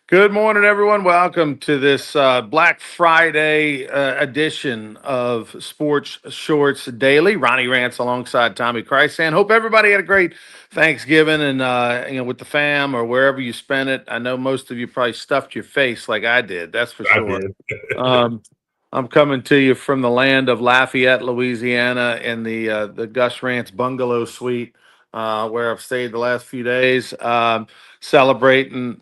Good morning, everyone. Welcome to this Black Friday edition of Sports Shorts Daily. Ronnie Rants alongside Tommy Chrysan. Hope everybody had a great Thanksgiving and with the fam or wherever you spent it. I know most of you probably stuffed your face like I did. That's for I sure. did. Um, I'm coming to you from the land of Lafayette, Louisiana, in the Gus Rants Bungalow Suite, where I've stayed the last few days, celebrating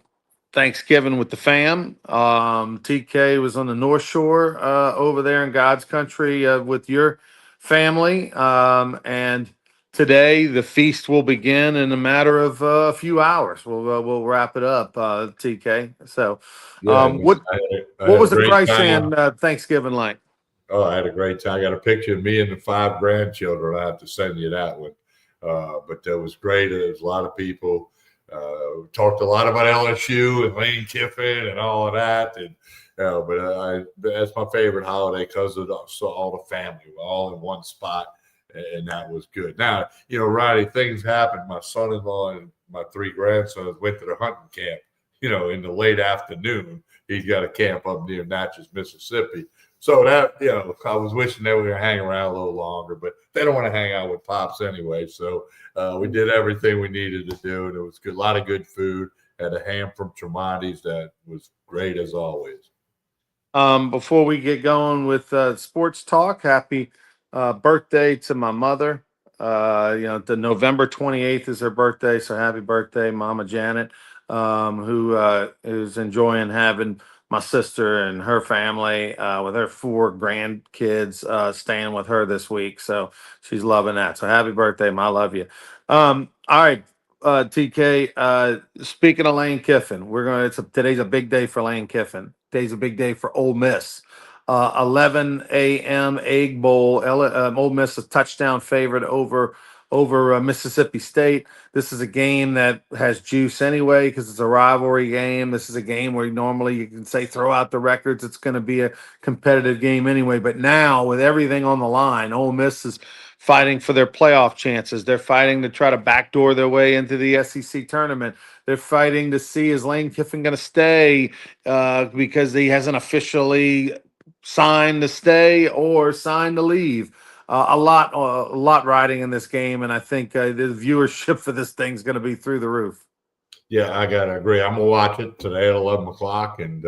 Thanksgiving with the fam. TK was on the North Shore over there in God's country with your family. And today the feast will begin in a matter of a few hours. We'll wrap it up, TK. So, Yeah, what I what had a was the great Christ time. and Thanksgiving like? Oh, I had a great time. I got a picture of me and the five grandchildren. I have to send you that one. But that was great. There was a lot of people. We talked a lot about LSU and Lane Kiffin and all of that. And that's my favorite holiday because of all the family. We're all in one spot, and that was good. Now, Ronnie, things happened. My son-in-law and my three grandsons went to the hunting camp. In the late afternoon. He's got a camp up near Natchez, Mississippi. So that, I was wishing they were going to hang around a little longer, but they don't want to hang out with Pops anyway. So we did everything we needed to do, and it was good. A lot of good food. Had a ham from Tremonti's that was great as always. Before we get going with sports talk, happy birthday to my mother. The November 28th is her birthday, so happy birthday, Mama Janet, who is enjoying having my sister and her family with her four grandkids staying with her this week. So she's loving that. So happy birthday, Ma. I love you. All right. TK, speaking of Lane Kiffin, today's a big day for Lane Kiffin. Today's a big day for Ole Miss. 11 a.m. Egg Bowl. Ole Miss a touchdown favorite over Mississippi State. This is a game that has juice anyway because it's a rivalry game. This is a game where normally you can say throw out the records. It's going to be a competitive game anyway. But now with everything on the line, Ole Miss is fighting for their playoff chances. They're fighting to try to backdoor their way into the SEC tournament. They're fighting to see is Lane Kiffin going to stay because he hasn't officially signed to stay or signed to leave. A lot riding in this game, and I think the viewership for this thing's going to be through the roof. Yeah, I gotta agree. I'm gonna watch it today at 11 o'clock, and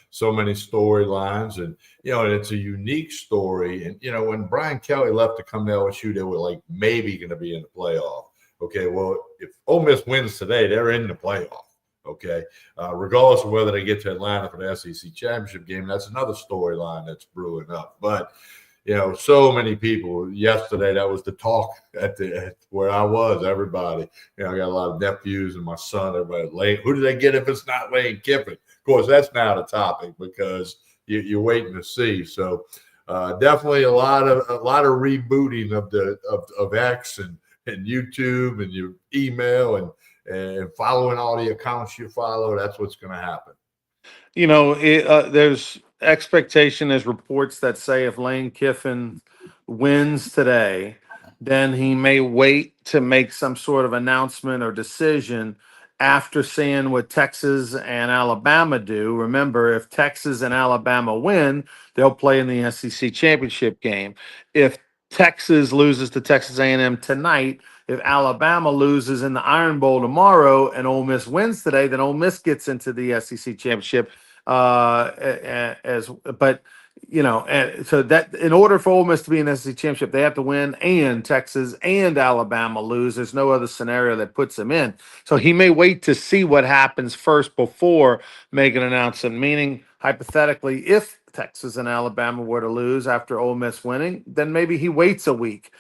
so many storylines, and and it's a unique story. And when Brian Kelly left to come to LSU, they were like maybe going to be in the playoff. Okay, well, if Ole Miss wins today, they're in the playoff. Okay, regardless of whether they get to Atlanta for the SEC championship game, that's another storyline that's brewing up. But so many people yesterday. That was the talk at where I was. Everybody, I got a lot of nephews and my son. Everybody, Lane, who do they get if it's not Lane Kiffin? Of course, that's now the topic because you're waiting to see. So definitely a lot of rebooting of X and YouTube and your email and following all the accounts you follow. That's what's going to happen. There's expectation, there's reports that say if Lane Kiffin wins today, then he may wait to make some sort of announcement or decision after seeing what Texas and Alabama do. Remember, if Texas and Alabama win, they'll play in the SEC championship game. If Texas loses to Texas A&M tonight, if Alabama loses in the Iron Bowl tomorrow and Ole Miss wins today, then Ole Miss gets into the SEC championship. But so that in order for Ole Miss to be in the SEC championship, they have to win and Texas and Alabama lose. There's no other scenario that puts them in. So he may wait to see what happens first before making an announcement. Meaning, hypothetically, if Texas and Alabama were to lose after Ole Miss winning, then maybe he waits a week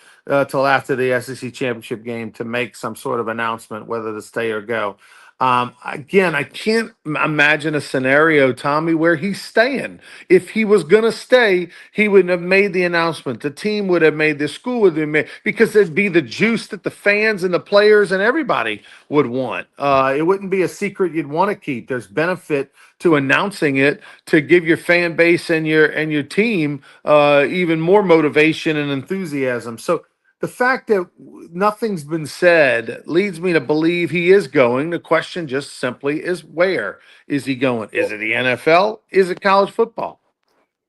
till after the SEC championship game to make some sort of announcement whether to stay or go. Again, I can't imagine a scenario, Tommy, where he's staying. If he was going to stay, he would have made the announcement. The team would have made, the school would have made, because there'd be the juice that the fans and the players and everybody would want. It wouldn't be a secret you'd want to keep. There's benefit to announcing it to give your fan base and your team even more motivation and enthusiasm. So the fact that nothing's been said leads me to believe he is going. The question just simply is, where is he going? Is it the NFL? Is it college football?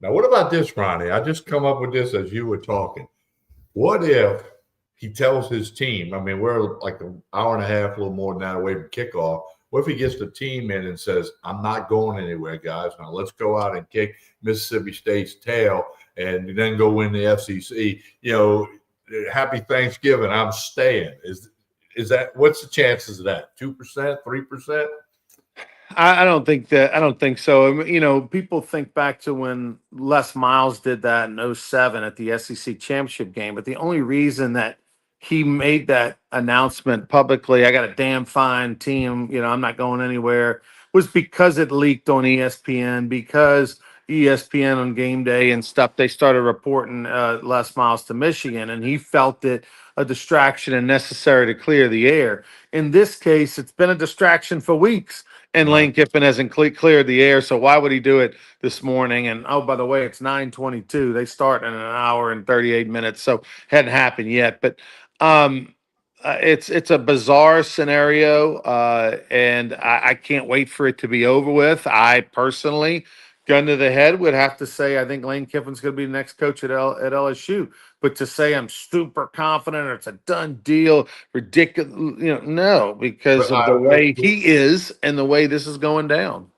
Now, what about this, Ronnie? I just come up with this as you were talking. What if he tells his team? I mean, we're like an hour and a half, a little more than that away from kickoff. What if he gets the team in and says, "I'm not going anywhere, guys. Now let's go out and kick Mississippi State's tail, and then go win the FCC." Happy Thanksgiving. I'm staying. Is that, what's the chances of that? 2%, 3%? I don't think that. I don't think so. People think back to when Les Miles did that in '07 at the SEC championship game. But the only reason that he made that announcement publicly, I got a damn fine team, I'm not going anywhere, was because it leaked on ESPN, because ESPN on game day and stuff, they started reporting Les Miles to Michigan, and he felt it a distraction and necessary to clear the air. In this case, it's been a distraction for weeks, and Right. Lane Kiffin hasn't cleared the air. So why would he do it this morning? And oh, by the way, it's 9:22. They start in an hour and 38 minutes, so hadn't happened yet. But um, it's a bizarre scenario, and I can't wait for it to be over with. I personally, gun to the head, would have to say I think Lane Kiffin's going to be the next coach at LSU. But to say I'm super confident or it's a done deal, ridiculous, no, because But of the way he is and the way this is going down.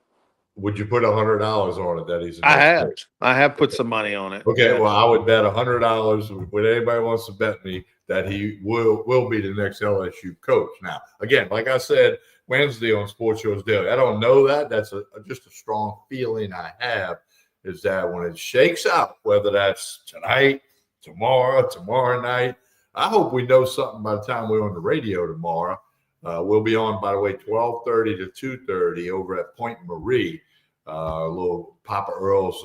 would you put $100 on it that he's the I next have, coach? I have put some money on it. Okay, Yeah. well, I would bet $100 when anybody wants to bet me that he will be the next LSU coach. Now, again, like I said Wednesday on Sports Shows Daily, I don't know that. That's just a strong feeling I have, is that when it shakes out, whether that's tonight, tomorrow night, I hope we know something by the time we're on the radio tomorrow. We'll be on, by the way, 12:30 to 2:30 over at Point Marie, little Papa Earl's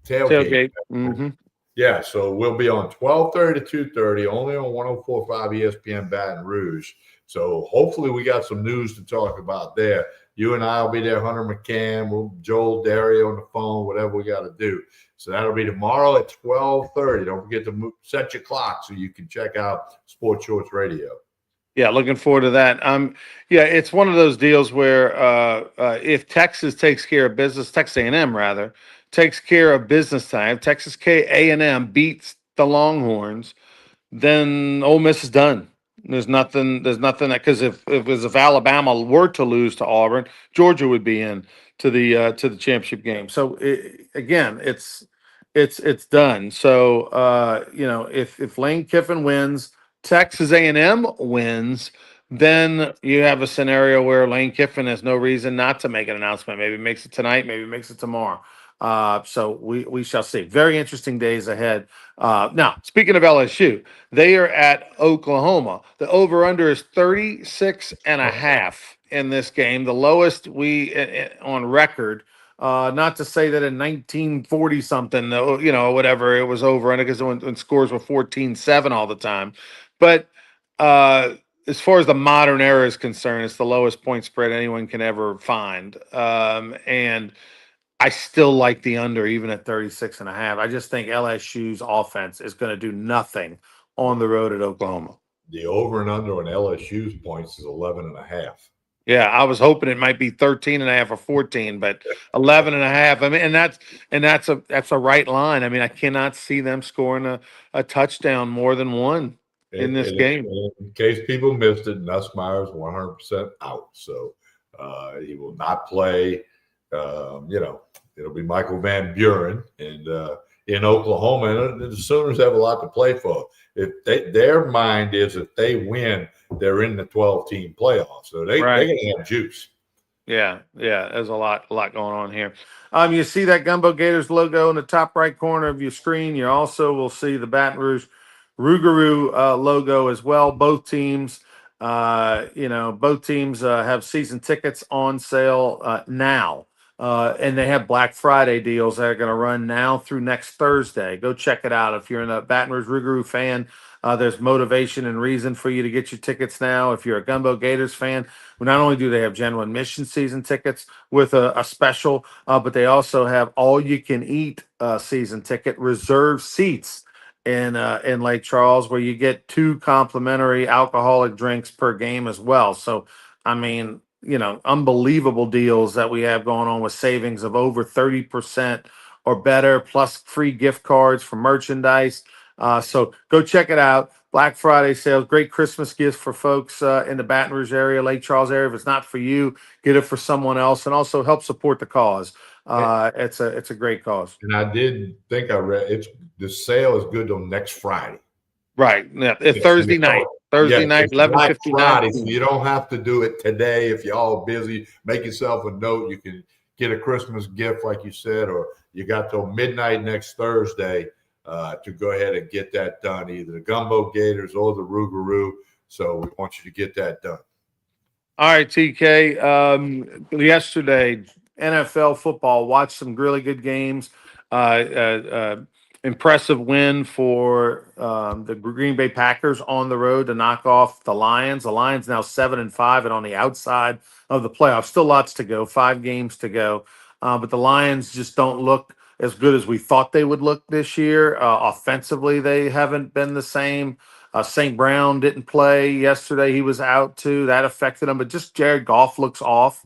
tailgate. Mm-hmm. Yeah, so we'll be on 12:30 to 2:30, only on 104.5 ESPN Baton Rouge. So hopefully we got some news to talk about there. You and I will be there, Hunter McCann, Joel Derry on the phone, whatever we got to do. So that'll be tomorrow at 12:30. Don't forget to set your clock so you can check out Sports Shorts Radio. Yeah, looking forward to that. Yeah, it's one of those deals where if Texas takes care of business, Texas A&M rather takes care of business time, Texas A&M beats the Longhorns, then Ole Miss is done. There's nothing. There's nothing that, because if Alabama were to lose to Auburn, Georgia would be in to the championship game. So again, it's done. So if Lane Kiffin wins, Texas A&M wins, then you have a scenario where Lane Kiffin has no reason not to make an announcement. Maybe makes it tonight, maybe makes it tomorrow. So we shall see. Very interesting days ahead. Now, speaking of LSU, they are at Oklahoma. The over-under is 36 and a half in this game, the lowest on record. Not to say that in 1940 something, whatever, it was over under, because when scores were 14-7 all the time. But as far as the modern era is concerned, it's the lowest point spread anyone can ever find. And I still like the under even at 36 and a half. I just think LSU's offense is going to do nothing on the road at Oklahoma. The over and under on LSU's points is 11 and a half. Yeah, I was hoping it might be 13 and a half or 14, but 11 and a half. I mean, and that's a right line. I mean, I cannot see them scoring a touchdown more than one in this game. In case people missed it, Nussmeier's 100% out. So he will not play. It'll be Michael Van Buren and in Oklahoma, and the Sooners have a lot to play for. If their mind is, if they win, they're in the 12-team playoffs, so they're going to have juice. Yeah, there's a lot going on here. You see that Gumbeaux Gators logo in the top right corner of your screen. You also will see the Baton Rouge Rougarou logo as well. Both teams, have season tickets on sale now. And they have Black Friday deals that are going to run now through next Thursday. Go check it out. If you're a Baton Rouge Rougarou fan, there's motivation and reason for you to get your tickets now. If you're a Gumbeaux Gators fan, not only do they have general admission season tickets with a special, but they also have all-you-can-eat season ticket reserved seats in Lake Charles, where you get 2 complimentary alcoholic drinks per game as well. So, I mean, unbelievable deals that we have going on with savings of over 30% or better, plus free gift cards for merchandise. So go check it out. Black Friday sales, great Christmas gifts for folks in the Baton Rouge area, Lake Charles area. If it's not for you, get it for someone else, and also help support the cause. It's a great cause. And I did think I read the sale is good till next Friday. Right. Yeah. It's Yes, Thursday night. Thursday night, it's Black 11:59. Friday, so you don't have to do it today. If you're all busy, make yourself a note. You can get a Christmas gift, like you said, or you got till midnight next Thursday to go ahead and get that done, either the Gumbeaux Gators or the Rougarou. So we want you to get that done. All right, TK. Yesterday, NFL football, watched some really good games. Uh, Impressive win for the Green Bay Packers on the road to knock off the Lions. The Lions now 7-5 and on the outside of the playoffs. Still lots to go, 5 games to go. But the Lions just don't look as good as we thought they would look this year. Offensively, they haven't been the same. St. Brown didn't play yesterday. He was out too. That affected him. But just Jared Goff looks off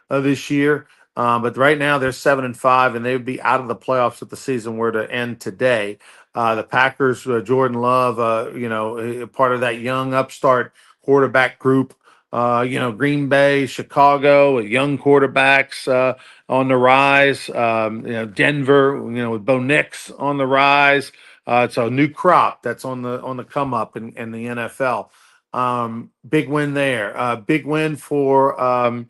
this year. But right now they're 7-5, and they would be out of the playoffs if the season were to end today. The Packers, Jordan Love, part of that young upstart quarterback group. Green Bay, Chicago, young quarterbacks on the rise. Denver, with Bo Nix on the rise. It's a new crop that's on the come up in the NFL. Big win there. Big win for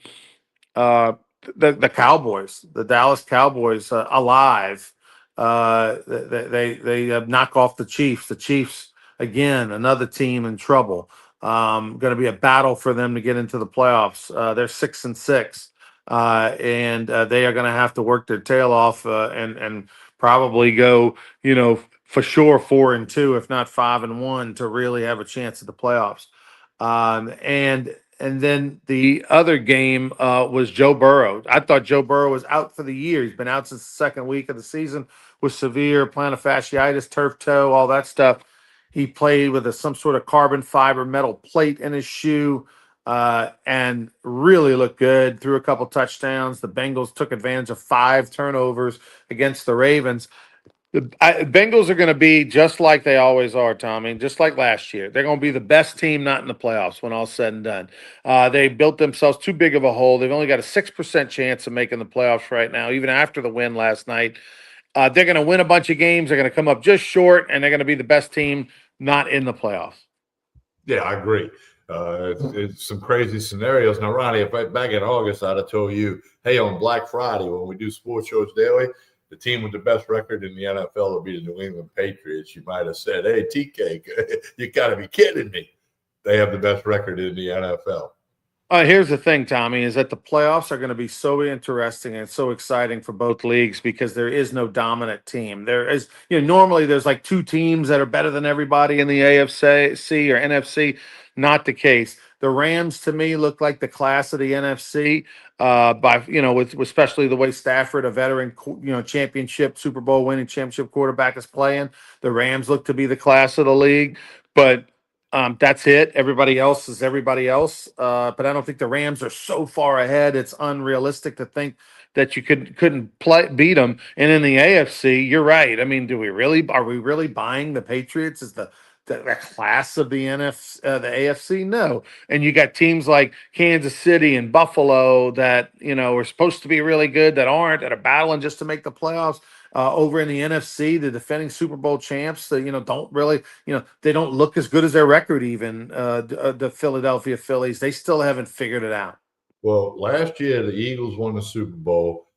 the Cowboys, the Dallas Cowboys, alive. They knock off the Chiefs. The Chiefs again, another team in trouble. Going to be a battle for them to get into the playoffs. They're 6-6, and they are going to have to work their tail off and probably go, for sure 4-2, if not 5-1, to really have a chance at the playoffs. And then the other game was Joe Burrow. I thought Joe Burrow was out for the year. He's been out since the second week of the season with severe plantar fasciitis, turf toe, all that stuff. He played with some sort of carbon fiber metal plate in his shoe and really looked good. Threw a couple touchdowns. The Bengals took advantage of 5 turnovers against the Ravens. The Bengals are going to be just like they always are, Tommy, just like last year. They're going to be the best team not in the playoffs when all's said and done. They built themselves too big of a hole. They've only got a 6% chance of making the playoffs right now, even after the win last night. They're going to win a bunch of games. They're going to come up just short, and they're going to be the best team not in the playoffs. Yeah, I agree. It's some crazy scenarios. Now, Ronnie, if back in August I'd have told you, hey, on Black Friday when we do Sports Shows Daily, the team with the best record in the NFL will be the New England Patriots. You might have said, hey, TK, you got to be kidding me. They have the best record in the NFL. Here's the thing, Tommy, is that the playoffs are going to be so interesting and so exciting for both leagues because there is no dominant team. There is, normally there's like 2 teams that are better than everybody in the AFC or NFC. Not the case. The Rams, to me, look like the class of the NFC. With especially the way Stafford, a veteran, championship, Super Bowl winning championship quarterback, is playing. The Rams look to be the class of the league, but that's it. Everybody else is everybody else. But I don't think the Rams are so far ahead. It's unrealistic to think that you couldn't beat them. And in the AFC, you're right. I mean, are we really buying the Patriots as the class of the AFC? No. And you got teams like Kansas City and Buffalo that, are supposed to be really good that aren't, that are battling just to make the playoffs. Over in the NFC, the defending Super Bowl champs, don't really, they don't look as good as their record even, the Philadelphia Phillies. They still haven't figured it out. Well, last year, the Eagles won the Super Bowl,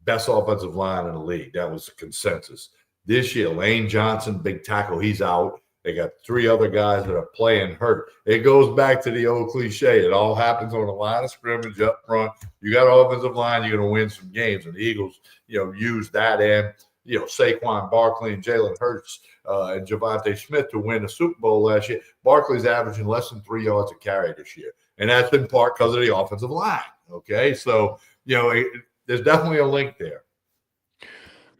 best offensive line in the league. That was the consensus. This year, Lane Johnson, big tackle, he's out. They got 3 other guys that are playing hurt. It goes back to the old cliche. It all happens on the line of scrimmage up front. You got an offensive line, you're going to win some games. And the Eagles, use that and, Saquon Barkley and Jalen Hurts and Javonte Smith to win the Super Bowl last year. Barkley's averaging less than 3 yards a carry this year. And that's in part because of the offensive line. Okay. So, there's definitely a link there.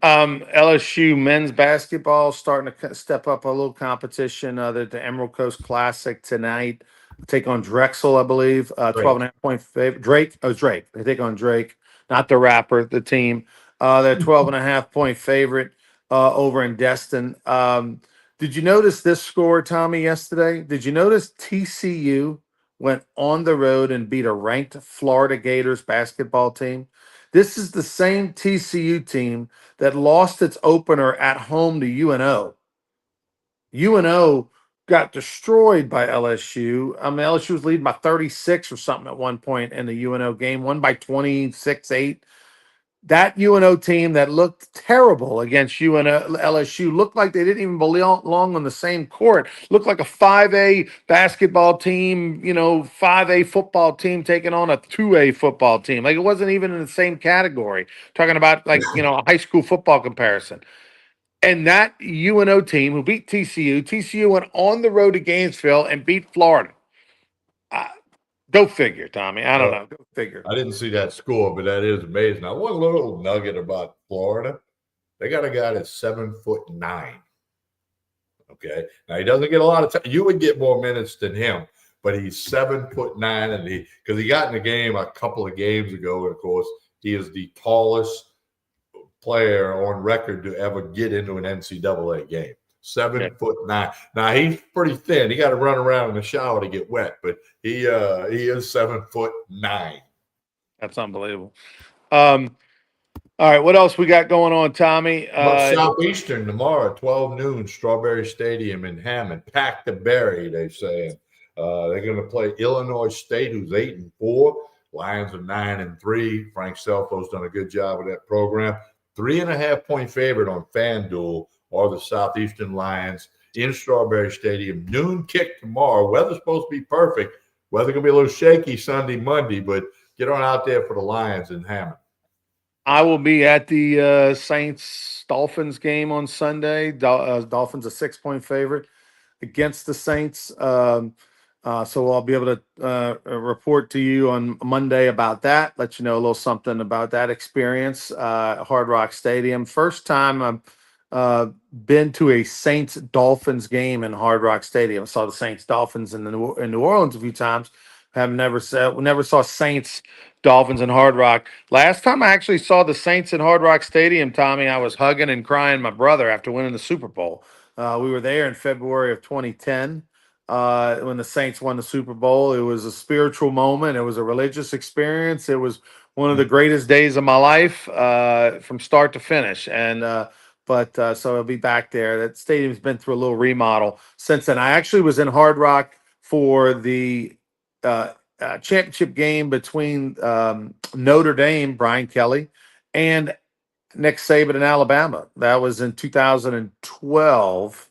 LSU men's basketball starting to step up a little competition. The Emerald Coast Classic tonight. Take on Drexel, I believe. 12 Great. and a half point favorite. Drake. Oh, it's Drake. They take on Drake, not the rapper, the team. They're 12 and a half point favorite over in Destin. Did you notice this score, Tommy, yesterday? Did you notice TCU went on the road and beat a ranked Florida Gators basketball team? This is the same TCU team that lost its opener at home to UNO. UNO got destroyed by LSU. I mean, LSU was leading by 36 or something at one point in the UNO game, won by 26-8. That UNO team that looked terrible against UNO LSU looked like they didn't even belong on the same court. Looked like a 5A basketball team, 5A football team taking on a 2A football team. Like it wasn't even in the same category. Talking about a high school football comparison. And that UNO team who beat TCU went on the road to Gainesville and beat Florida. Go figure, Tommy. I don't know. Go figure. I didn't see that score, but that is amazing. Now, one little nugget about Florida, they got a guy that's 7'9". Okay. Now he doesn't get a lot of time. You would get more minutes than him, but he's 7'9", and because he got in the game a couple of games ago, and of course, he is the tallest player on record to ever get into an NCAA game. 7'9". Now he's pretty thin. He got to run around in the shower to get wet, but he is 7'9". That's unbelievable. All right, what else we got going on, Tommy? Southeastern tomorrow, 12 noon, Strawberry Stadium in Hammond. Pack the berry, they say. They're going to play Illinois State, who's 8-4. Lions are 9-3. Frank Selfo's done a good job with that program. 3.5 point favorite on FanDuel are the Southeastern Lions in Strawberry Stadium. Noon kick tomorrow. Weather's supposed to be perfect. Weather going to be a little shaky Sunday, Monday, but get on out there for the Lions in Hammond. I will be at the Saints-Dolphins game on Sunday. Dolphins a 6-point favorite against the Saints. So I'll be able to report to you on Monday about that, let you know a little something about that experience. Hard Rock Stadium. First time I've been to a Saints-Dolphins game in Hard Rock Stadium. I saw the Saints-Dolphins in New Orleans a few times. Never saw Saints Dolphins in Hard Rock. Last time I actually saw the Saints in Hard Rock Stadium, Tommy, I was hugging and crying my brother after winning the Super Bowl. We were there in February of 2010 when the Saints won the Super Bowl. It was a spiritual moment. It was a religious experience. It was one of the greatest days of my life from start to finish. And so I'll be back there. That stadium's been through a little remodel since then. I actually was in Hard Rock for the championship game between Notre Dame, Brian Kelly, and Nick Saban in Alabama. That was in 2012.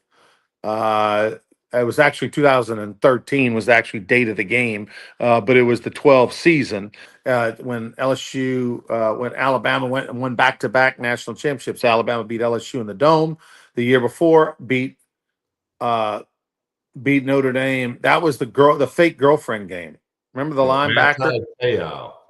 It was actually 2013 was the actual date of the game, but it was the 12 season when Alabama went and won back-to-back national championships. Alabama beat LSU in the Dome the year before, beat Notre Dame. That was the fake girlfriend game. Remember the linebacker?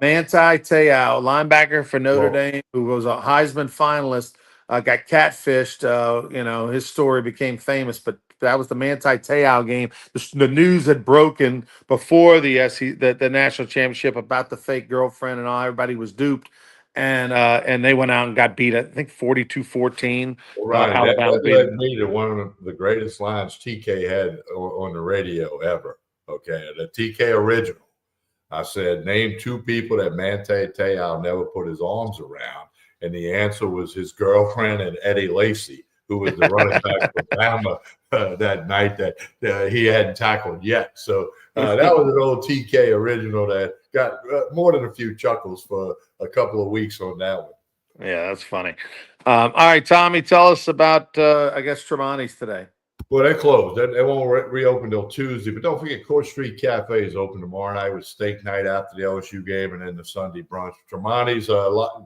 Manti Te'o, linebacker for Notre Dame, who was a Heisman finalist, got catfished. His story became famous, but that was the Manti Te'o game. The news had broken before the national championship about the fake girlfriend and all. Everybody was duped. And they went out and got beat, I think 42-14. Right. Alabama that led me to one of the greatest lines TK had on the radio ever. Okay. The TK original. I said, name two people that Manti Te'o never put his arms around. And the answer was his girlfriend and Eddie Lacy, who was the running back for Bama that night that he hadn't tackled yet. So that was an old TK original that got more than a few chuckles for a couple of weeks on that one. Yeah, that's funny. All right, Tommy, tell us about, Tremonti's today. Well, they're closed. They won't reopen till Tuesday. But don't forget, Court Street Cafe is open tomorrow night with steak night after the LSU game and then the Sunday brunch. Tremonti's,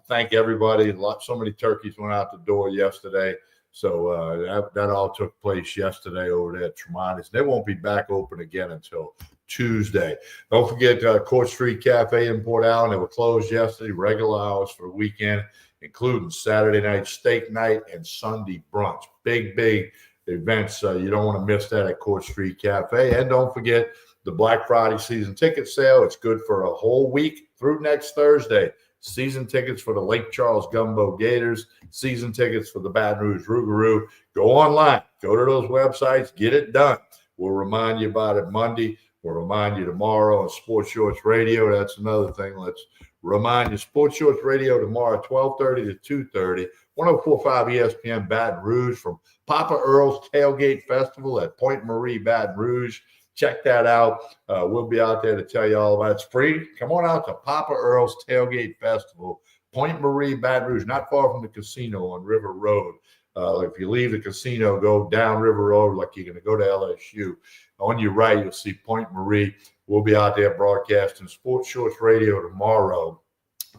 thank everybody. So many turkeys went out the door yesterday. So that all took place yesterday over there at Tremonti's. They won't be back open again until Tuesday. Don't forget Court Street Cafe in Port Allen. They were closed yesterday, regular hours for the weekend, including Saturday night steak night and Sunday brunch. Big events. You don't want to miss that at Court Street Cafe. And don't forget the Black Friday season ticket sale. It's good for a whole week through next Thursday. Season tickets for the Lake Charles Gumbeaux Gators, season tickets for the Baton Rouge Rougarou. Go online, go to those websites, get it done. We'll remind you about it Monday. We'll remind you tomorrow on Sports Shorts Radio. That's another thing. Let's remind you, Sports Shorts Radio tomorrow, 12:30 to 2:30, 104.5 ESPN Baton Rouge from Papa Earl's Tailgate Festival at Point Marie, Baton Rouge. Check that out. We'll be out there to tell you all about it. It's free. Come on out to Papa Earl's Tailgate Festival, Point Marie, Baton Rouge, not far from the casino on River Road. If you leave the casino, go down River Road like you're going to go to LSU. On your right, you'll see Point Marie. We'll be out there broadcasting Sports Shorts Radio tomorrow,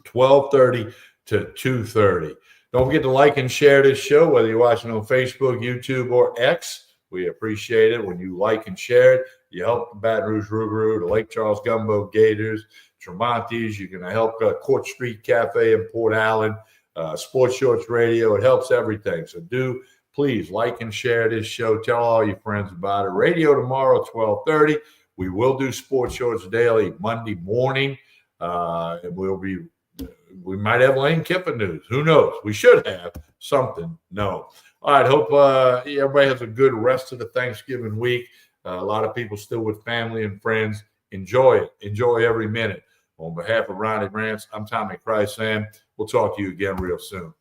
12:30 to 2:30. Don't forget to like and share this show, whether you're watching on Facebook, YouTube, or X. We appreciate it when you like and share it. You help the Baton Rouge Rougarou, the Lake Charles Gumbeaux Gators, Tremonti's. You're going to help Court Street Cafe in Port Allen, Sports Shorts Radio. It helps everything. So do please like and share this show. Tell all your friends about it. Radio tomorrow, 12:30. We will do Sports Shorts Daily Monday morning. And we might have Lane Kiffin news. Who knows? We should have something. No. All right. Hope everybody has a good rest of the Thanksgiving week. A lot of people still with family and friends. Enjoy it. Enjoy every minute. On behalf of Ronnie Rance, I'm Tommy Chrysan. We'll talk to you again real soon.